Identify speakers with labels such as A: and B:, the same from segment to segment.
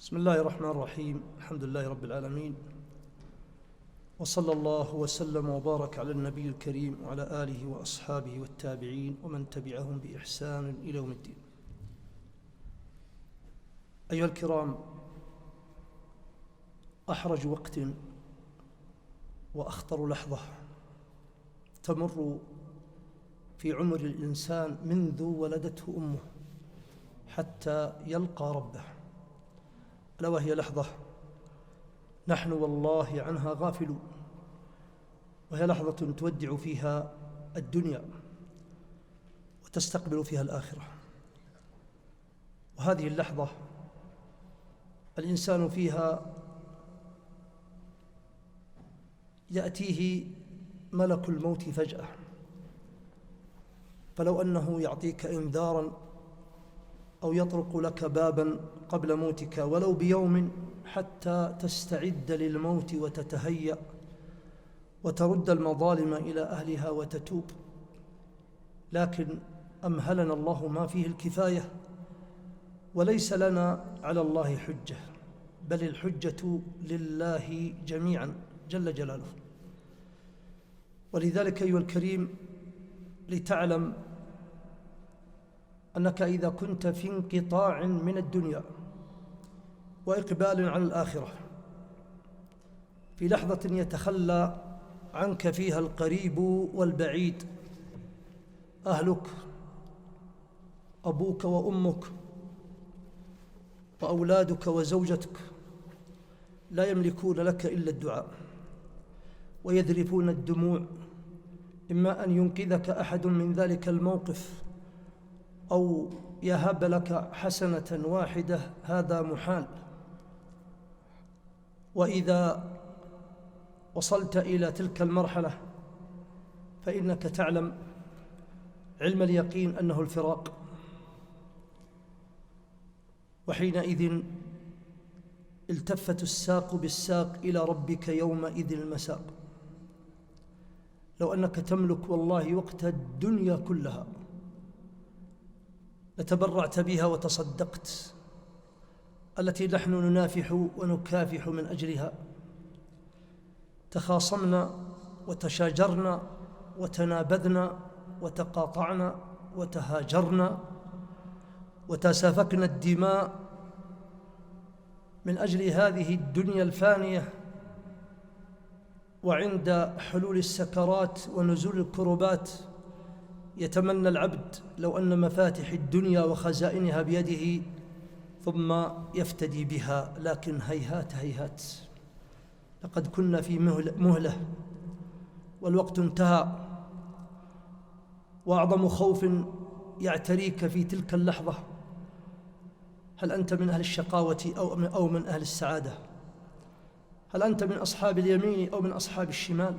A: بسم الله الرحمن الرحيم. الحمد لله رب العالمين، وصلى الله وسلم وبارك على النبي الكريم وعلى آله وأصحابه والتابعين ومن تبعهم بإحسان إلى يوم الدين. أيها الكرام، أحرج وقت وأخطر لحظة تمر في عمر الإنسان منذ ولدته أمه حتى يلقى ربه، ألا وهي لحظة نحن والله عنها غافلون، وهي لحظة تودع فيها الدنيا وتستقبل فيها الآخرة. وهذه اللحظة الإنسان فيها يأتيه ملك الموت فجأة، فلو أنه يعطيك إنذاراً أو يطرق لك باباً قبل موتك ولو بيوم حتى تستعد للموت وتتهيأ وترد المظالم إلى أهلها وتتوب، لكن أمهلنا الله ما فيه الكفاية، وليس لنا على الله حجة، بل الحجة لله جميعاً جل جلاله. ولذلك أيها الكريم، لتعلم أنك إذا كنت في انقطاع من الدنيا وإقبال على الآخرة، في لحظة يتخلى عنك فيها القريب والبعيد، أهلك، أبوك وأمك وأولادك وزوجتك، لا يملكون لك إلا الدعاء ويذرفون الدموع، إما أن ينقذك أحد من ذلك الموقف أو يهب لك حسنة واحدة، هذا محال. وإذا وصلت إلى تلك المرحلة فإنك تعلم علم اليقين أنه الفراق، وحينئذ التفت الساق بالساق إلى ربك يومئذ المساق. لو أنك تملك والله وقت الدنيا كلها لتبرعت بها وتصدقت، التي نحن ننافح ونكافح من أجلها. تخاصمنا وتشاجرنا وتنابذنا وتقاطعنا وتهاجرنا وتسافكنا الدماء من أجل هذه الدنيا الفانية، وعند حلول السكرات ونزول الكربات يتمنى العبد لو أن مفاتح الدنيا وخزائنها بيده ثم يفتدي بها، لكن هيهات هيهات، لقد كنا في مهلة والوقت انتهى. وأعظم خوف يعتريك في تلك اللحظة، هل أنت من أهل الشقاوة أو من أهل السعادة؟ هل أنت من أصحاب اليمين أو من أصحاب الشمال؟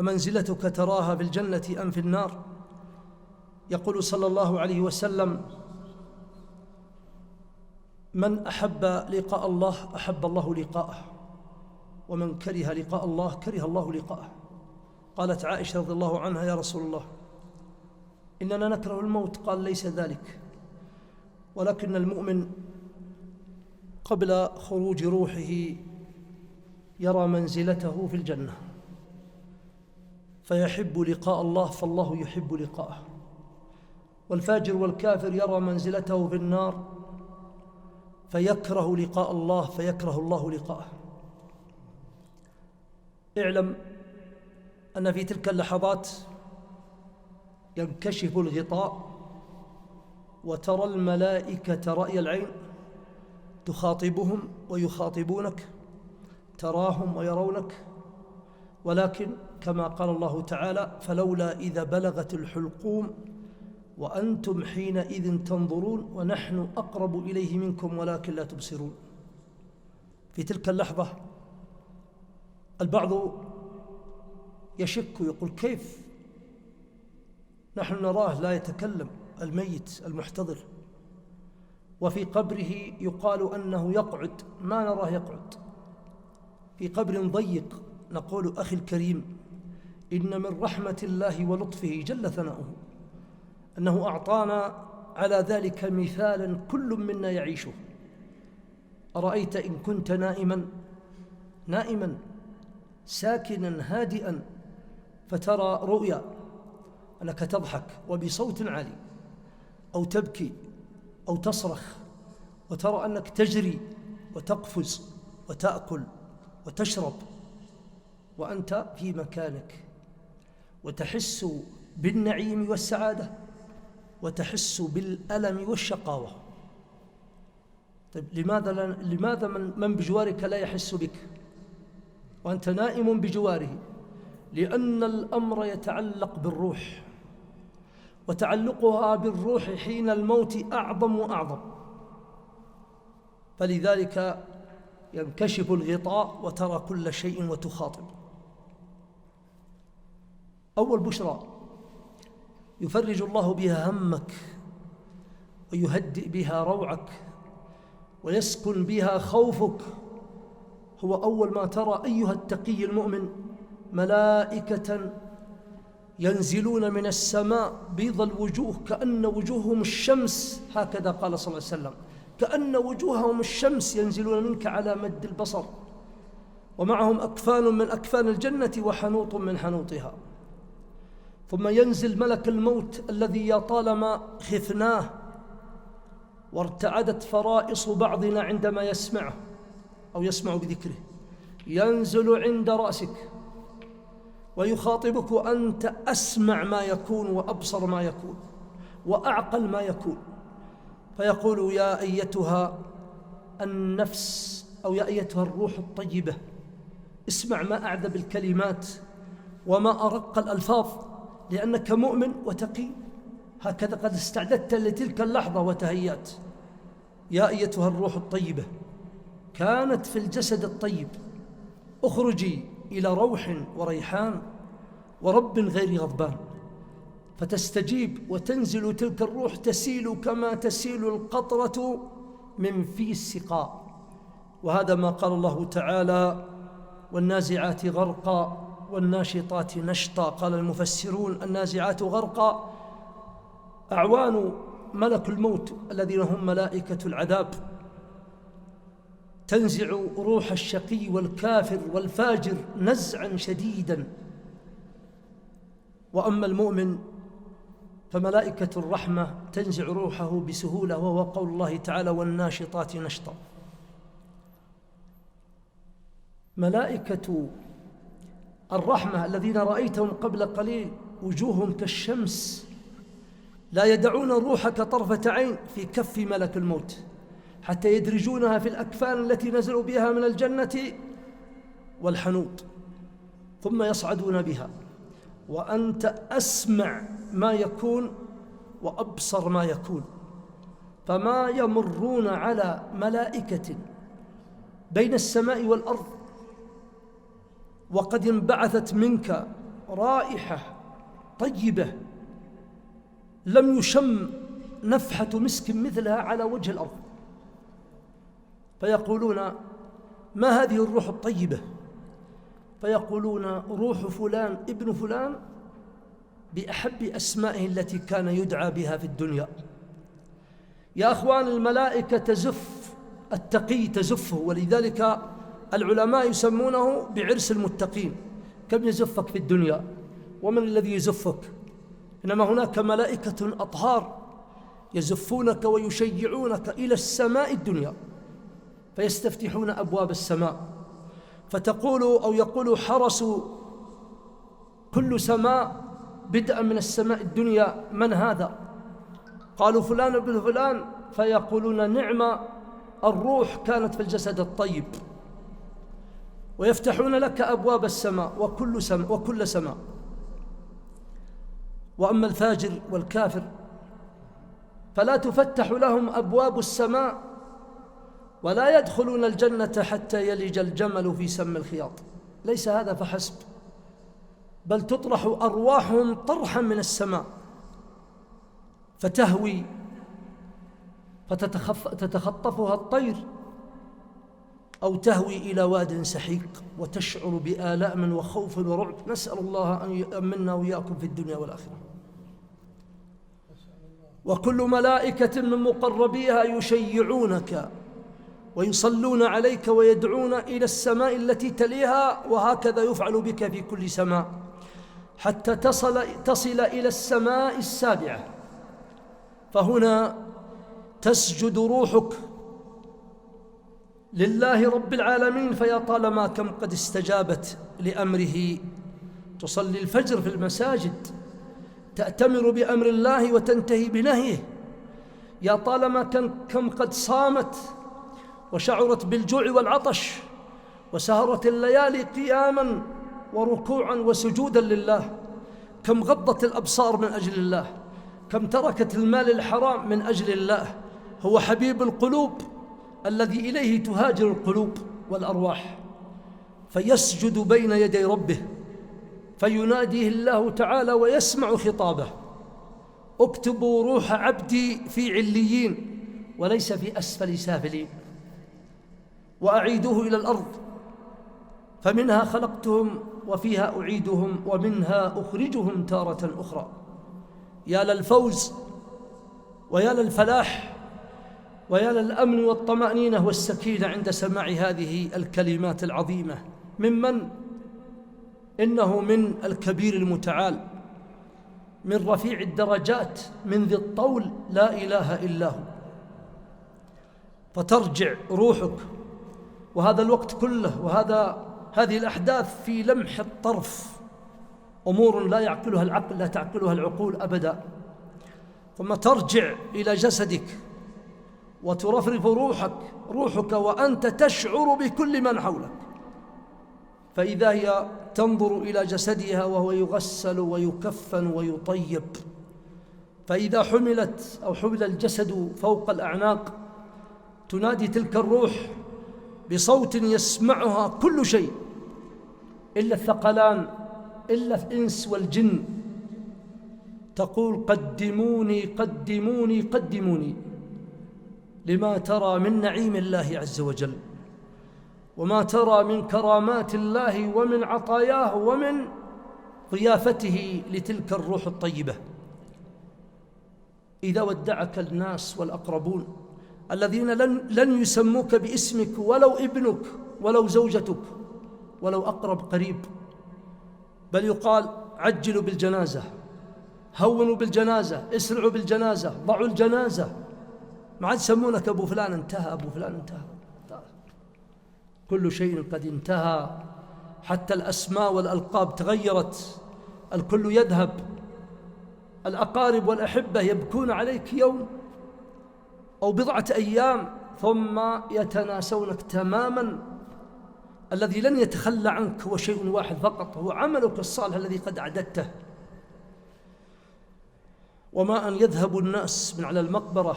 A: أمنزلتك تراها في الجنة أم في النار؟ يقول صلى الله عليه وسلم: من أحب لقاء الله أحب الله لقاءه، ومن كره لقاء الله كره الله لقاءه. قالت عائشة رضي الله عنها: يا رسول الله، إننا نكره الموت. قال: ليس ذلك، ولكن المؤمن قبل خروج روحه يرى منزلته في الجنة فيحب لقاء الله، فالله يحب لقاءه. والفاجر والكافر يرى منزلته في النار فيكره لقاء الله فيكره الله لقاءه. اعلم أن في تلك اللحظات ينكشف الغطاء وترى الملائكة رأي العين تخاطبهم ويخاطبونك، تراهم ويرونك، ولكن كما قال الله تعالى: فلولا إذا بلغت الحلقوم وأنتم حينئذ تنظرون ونحن أقرب إليه منكم ولكن لا تبصرون. في تلك اللحظة البعض يشك يقول: كيف نحن نراه لا يتكلم، الميت المحتضر، وفي قبره يقال أنه يقعد، ما نراه يقعد في قبر ضيق. نقول: أخي الكريم، إن من رحمة الله ولطفه جل ثناؤه أنه أعطانا على ذلك مثالا كل منا يعيشه. أرأيت إن كنت نائما ساكنا هادئا فترى رؤيا أنك تضحك وبصوت عالي، أو تبكي أو تصرخ، وترى أنك تجري وتقفز وتأكل وتشرب وأنت في مكانك، وتحس بالنعيم والسعادة وتحس بالألم والشقاوة. طيب لماذا من بجوارك لا يحس بك وأنت نائم بجواره؟ لأن الأمر يتعلق بالروح، وتعلقها بالروح حين الموت أعظم وأعظم، فلذلك ينكشف الغطاء وترى كل شيء وتخاطب. أول بشرى يفرج الله بها همك ويهدئ بها روعك ويسكن بها خوفك، هو أول ما ترى أيها التقي المؤمن ملائكة ينزلون من السماء بيض الوجوه كأن وجوههم الشمس، هكذا قال صلى الله عليه وسلم، كأن وجوههم الشمس، ينزلون منك على مد البصر، ومعهم أكفان من أكفان الجنة وحنوط من حنوطها. ثم ينزل ملك الموت الذي يا طالما خفناه وارتعدت فرائص بعضنا عندما يسمعه أو يسمع بذكره، ينزل عند رأسك ويخاطبك وأنت أسمع ما يكون وأبصر ما يكون وأعقل ما يكون، فيقول يا أيتها النفس أو يا أيتها الروح الطيبة، اسمع ما أعذب الكلمات وما أرق الألفاظ، لأنك مؤمن وتقي، هكذا قد استعددت لتلك اللحظة وتهيأت. يا أيتها الروح الطيبة كانت في الجسد الطيب، اخرجي إلى روح وريحان ورب غير غضبان، فتستجيب وتنزل تلك الروح تسيل كما تسيل القطرة من في السقاء. وهذا ما قال الله تعالى والنازعات غرقا والناشطات نشطا. قال المفسرون النازعات غرقا أعوان ملك الموت الذين هم ملائكة العذاب، تنزع روح الشقي والكافر والفاجر نزعا شديدا. وأما المؤمن فملائكة الرحمة تنزع روحه بسهولة، وهو قول الله تعالى والناشطات نشطا. ملائكة الرحمة الذين رأيتهم قبل قليل وجوههم كالشمس، لا يدعون روحك طرفة عين في كف ملك الموت حتى يدرجونها في الأكفان التي نزلوا بها من الجنة والحنوط، ثم يصعدون بها وأنت أسمع ما يكون وأبصر ما يكون. فما يمرون على ملائكة بين السماء والأرض وقد انبعثت منك رائحة طيبة لم يشم نفحة مسك مثلها على وجه الأرض، فيقولون ما هذه الروح الطيبة؟ فيقولون روح فلان ابن فلان بأحب أسمائه التي كان يدعى بها في الدنيا. يا أخوان، الملائكة تزف التقي تزفه، ولذلك العلماء يسمونه بعرس المتقين. كم يزفك في الدنيا؟ ومن الذي يزفك؟ إنما هناك ملائكة أطهار يزفونك ويشيعونك إلى السماء الدنيا، فيستفتحون أبواب السماء، فتقول أو يقول حرس كل سماء بدءا من السماء الدنيا من هذا؟ قالوا فلان ابن فلان، فيقولون نعم الروح كانت في الجسد الطيب، ويفتحون لك أبواب السماء وكل سماء. وأما الفاجر والكافر فلا تفتح لهم أبواب السماء ولا يدخلون الجنة حتى يلج الجمل في سم الخياط. ليس هذا فحسب، بل تطرح أرواحهم طرحا من السماء فتهوي فتتخطفها الطير، أو تهوي إلى واد سحيق وتشعر بآلام وخوف ورعب. نسأل الله أن يأمننا وإياكم في الدنيا والآخرة. وكل ملائكة من مقربيها يشيعونك ويصلون عليك ويدعون إلى السماء التي تليها، وهكذا يفعل بك في كل سماء حتى تصل إلى السماء السابعة. فهنا تسجد روحك لله رب العالمين، فيا طالما كم قد استجابت لأمره. تصلي الفجر في المساجد، تأتمر بأمر الله وتنتهي بنهيه. يا طالما كم قد صامت وشعرت بالجوع والعطش، وسهرت الليالي قياما وركوعا وسجودا لله. كم غضت الأبصار من أجل الله، كم تركت المال الحرام من أجل الله. هو حبيب القلوب الذي إليه تهاجر القلوب والأرواح، فيسجد بين يدي ربه، فيناديه الله تعالى ويسمع خطابه: اكتبوا روح عبدي في عليين وليس في أسفل سافلين، وأعيدوه إلى الأرض فمنها خلقتهم وفيها أعيدهم ومنها أخرجهم تارة أخرى. يا للفوز ويا للفلاح ويا للأمن والطمأنينة والسكينة عند سماع هذه الكلمات العظيمة. ممن؟ إنه من الكبير المتعال، من رفيع الدرجات، من ذي الطول لا إله إلا هو. فترجع روحك، وهذا الوقت كله هذه الأحداث في لمح الطرف، أمور لا يعقلها العقل، لا تعقلها العقول أبدا. ثم ترجع إلى جسدك وترفرف روحك وأنت تشعر بكل من حولك. فإذا هي تنظر إلى جسدها وهو يغسل ويكفن ويطيب، فإذا حمل الجسد فوق الأعناق، تنادي تلك الروح بصوت يسمعها كل شيء إلا الثقلان، إلا الإنس والجن، تقول: قدموني قدموني قدموني لما ترى من نعيم الله عز وجل، وما ترى من كرامات الله ومن عطاياه ومن ضيافته لتلك الروح الطيبة. إذا ودعك الناس والأقربون الذين لن يسموك باسمك، ولو ابنك ولو زوجتك ولو أقرب قريب، بل يقال: عجلوا بالجنازة، هونوا بالجنازة، اسرعوا بالجنازة، ضعوا الجنازة. ما عاد يسمونك أبو فلان، انتهى أبو فلان، انتهى. كل شيء قد انتهى، حتى الأسماء والألقاب تغيرت، الكل يذهب. الأقارب والأحبة يبكون عليك يوم أو بضعة أيام ثم يتناسونك تماما. الذي لن يتخلى عنك هو شيء واحد فقط، هو عملك الصالح الذي قد أعددته. وما أن يذهب الناس من على المقبرة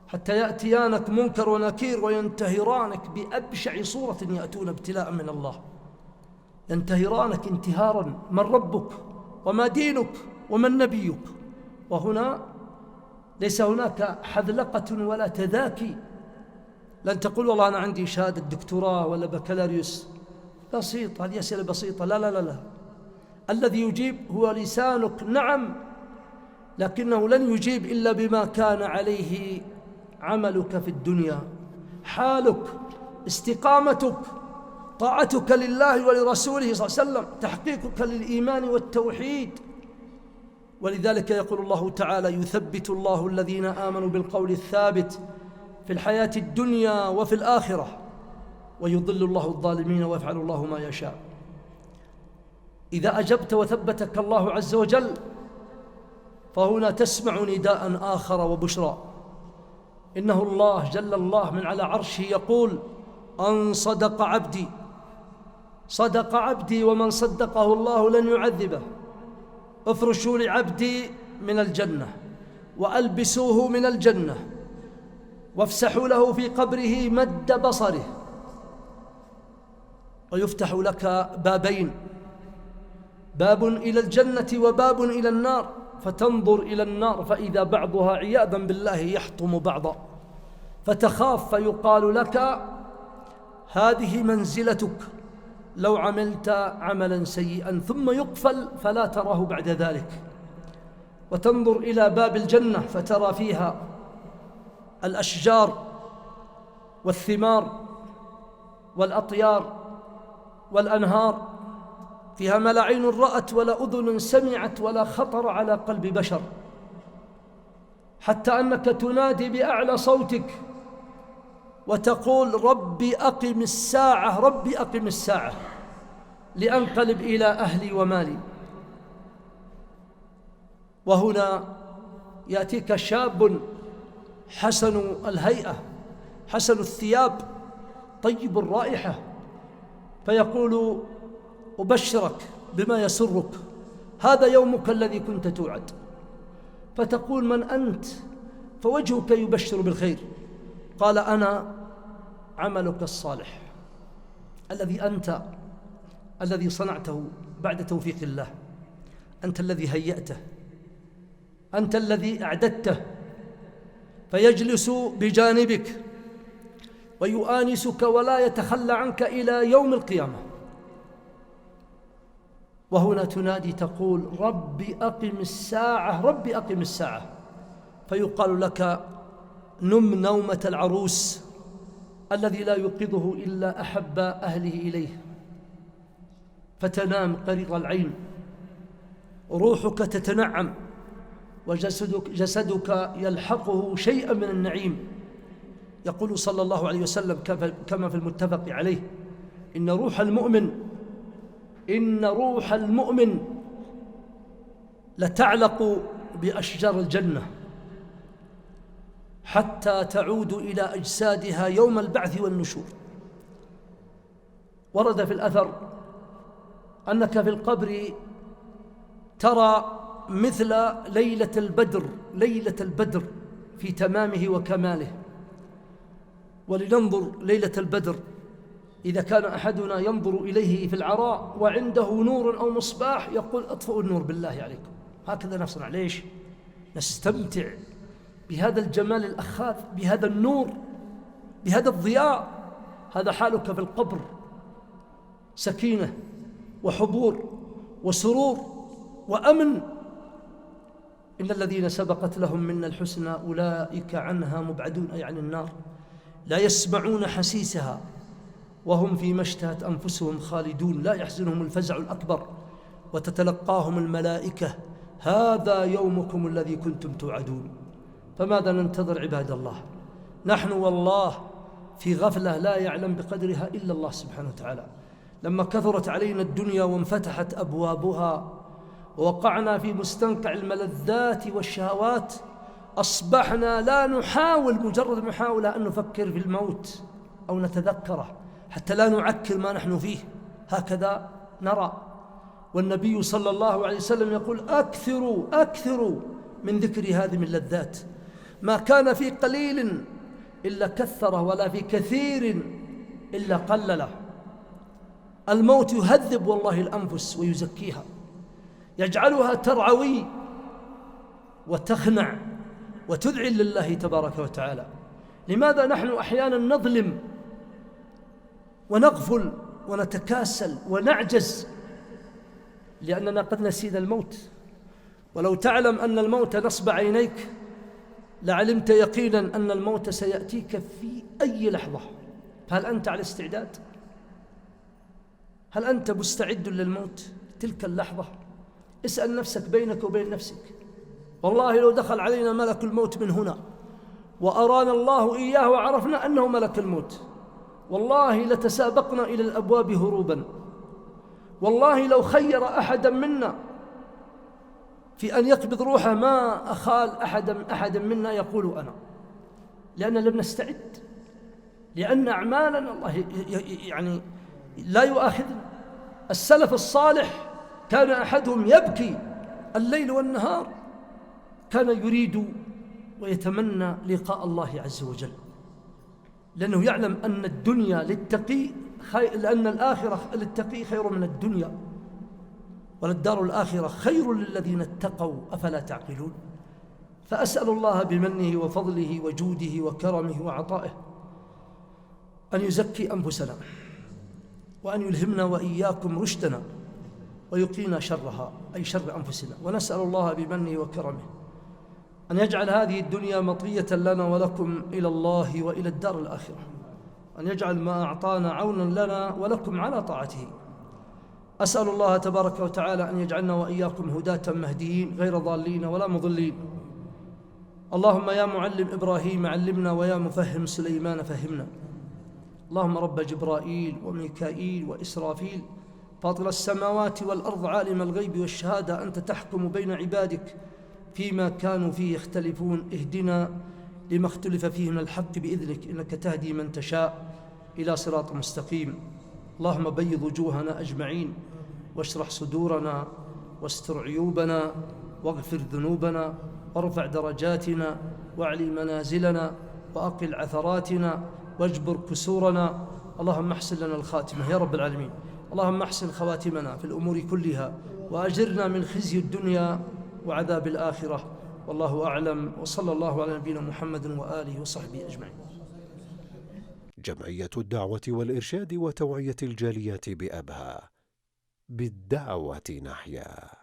A: حتى يأتيانك منكر ونكير وينتهرانك بأبشع صورة يأتون ابتلاء من الله، ينتهرانك انتهارا: من ربك وما دينك ومن نبيك. وهنا ليس هناك حذلقة ولا تذاكي، لن تقول والله أنا عندي شهادة دكتوراه ولا بكالوريوس، بسيط، هذه أسئلة بسيطة. لا لا لا لا، الذي يجيب هو لسانك، نعم، لكنه لن يجيب إلا بما كان عليه عملك في الدنيا، حالك، استقامتك، طاعتك لله ولرسوله صلى الله عليه وسلم، تحقيقك للإيمان والتوحيد. ولذلك يقول الله تعالى: يثبت الله الذين آمنوا بالقول الثابت في الحياة الدنيا وفي الآخرة ويضل الله الظالمين ويفعل الله ما يشاء. إذا أجبت وثبتك الله عز وجل، فهنا تسمع نداء آخر وبشرى. إنه الله جل الله من على عرشه يقول: أن صدق عبدي، صدق عبدي، ومن صدقه الله لن يعذبه. افرشوا لعبدي من الجنة وألبسوه من الجنة وافسحوا له في قبره مد بصره، ويفتح لك بابين: باب إلى الجنة وباب إلى النار، فتنظر إلى النار فإذا بعضها عياذا بالله يحطم بعضا، فتخاف، فيقال لك: هذه منزلتك لو عملت عملا سيئا، ثم يقفل فلا تراه بعد ذلك. وتنظر إلى باب الجنة فترى فيها الأشجار والثمار والأطيار والأنهار، فيها ما لا عين رأت ولا أذن سمعت ولا خطر على قلب بشر، حتى أنك تنادي بأعلى صوتك وتقول ربي أقم الساعة، ربي أقم الساعة لأنقلب إلى أهلي ومالي. وهنا يأتيك شاب حسن الهيئة حسن الثياب طيب الرائحة، فيقول أبشرك بما يسرك، هذا يومك الذي كنت توعد. فتقول من أنت؟ فوجهك يبشر بالخير. قال أنا عملك الصالح الذي صنعته بعد توفيق الله، أنت الذي هيأته، أنت الذي أعددته، فيجلس بجانبك ويؤانسك ولا يتخلى عنك إلى يوم القيامة. وهنا تنادي تقول ربي أقم الساعة، ربي أقم الساعة، فيقال لك نم نومة العروس الذي لا يوقظه إلا أحب أهله إليه، فتنام قرير العين، روحك تتنعم وجسدك يلحقه شيئا من النعيم. يقول صلى الله عليه وسلم كما في المتفق عليه إن روح المؤمن لتعلق بأشجار الجنة حتى تعود إلى أجسادها يوم البعث والنشور. ورد في الأثر أنك في القبر ترى مثل ليلة البدر في تمامه وكماله. ولننظر ليلة البدر، إذا كان أحدنا ينظر إليه في العراء وعنده نور أو مصباح يقول اطفئوا النور بالله عليكم. هكذا نصنع. ليش؟ نستمتع بهذا الجمال الأخاذ، بهذا النور، بهذا الضياء. هذا حالك في القبر، سكينة وحبور وسرور وأمن. إن الذين سبقت لهم منا الحسنى أولئك عنها مبعدون، أي عن النار، لا يسمعون حسيسها وهم فيما اشتهت أنفسهم خالدون، لا يحزنهم الفزع الأكبر وتتلقاهم الملائكة هذا يومكم الذي كنتم توعدون. فماذا ننتظر عباد الله؟ نحن والله في غفلة لا يعلم بقدرها إلا الله سبحانه وتعالى. لما كثرت علينا الدنيا وانفتحت أبوابها ووقعنا في مستنقع الملذات والشهوات، أصبحنا لا نحاول مجرد محاولة أن نفكر في الموت أو نتذكره حتى لا نعكر ما نحن فيه. هكذا نرى. والنبي صلى الله عليه وسلم يقول أكثروا من ذكر هذه اللذات، ما كان في قليل إلا كثره ولا في كثير إلا قلله. الموت يهذب والله الأنفس ويزكيها، يجعلها ترعوي وتخنع وتذعن لله تبارك وتعالى. لماذا نحن أحيانا نظلم ونغفل ونتكاسل ونعجز؟ لأننا قد نسينا الموت. ولو تعلم أن الموت نصب عينيك لعلمت يقينا أن الموت سيأتيك في أي لحظة. فهل أنت على استعداد؟ هل أنت مستعد للموت تلك اللحظة؟ اسأل نفسك بينك وبين نفسك. والله لو دخل علينا ملك الموت من هنا وأرانا الله إياه وعرفنا أنه ملك الموت، والله لتسابقنا إلى الأبواب هروبا. والله لو خير أحدا منا في أن يقبض روحه ما أخال أحدا منا يقول أنا، لأننا لم نستعد، لأن أعمالنا الله يعني لا يؤاخذنا. السلف الصالح كان أحدهم يبكي الليل والنهار، كان يريد ويتمنى لقاء الله عز وجل، لأنه يعلم أن الدنيا للتقي لأن الآخرة للتقي خير من الدنيا، وللدار الآخرة خير للذين اتقوا، أفلا تعقلون؟ فأسأل الله بمنه وفضله وجوده وكرمه وعطائه أن يزكي أنفسنا وأن يلهمنا وإياكم رشدنا ويقينا شرها، أي شر أنفسنا. ونسأل الله بمنه وكرمه أن يجعل هذه الدنيا مطية لنا ولكم إلى الله وإلى الدار الآخرة. أن يجعل ما أعطانا عونا لنا ولكم على طاعته. أسأل الله تبارك وتعالى أن يجعلنا وإياكم هداة مهديين غير ضالين ولا مضلين. اللهم يا معلم إبراهيم علمنا، ويا مفهم سليمان فهمنا. اللهم رب جبرائيل وميكائيل وإسرافيل فاطر السماوات والأرض عالم الغيب والشهادة، أنت تحكم بين عبادك فيما كانوا فيه يختلفون، اهدنا لما اختلف فيه من الحق بإذنك، إنك تهدي من تشاء إلى صراط مستقيم. اللهم بيض وجوهنا أجمعين، واشرح صدورنا، واستر عيوبنا، واغفر ذنوبنا، وارفع درجاتنا، واعلي منازلنا، وأقل عثراتنا، واجبر كسورنا. اللهم احسن لنا الخاتمة يا رب العالمين. اللهم احسن خواتمنا في الأمور كلها، وأجرنا من خزي الدنيا وعذاب الآخرة. والله أعلم، وصلى الله على نبينا محمد وآله وصحبه أجمعين.
B: جمعية الدعوة والإرشاد وتوعية الجاليات بأبها، بالدعوة نحيا.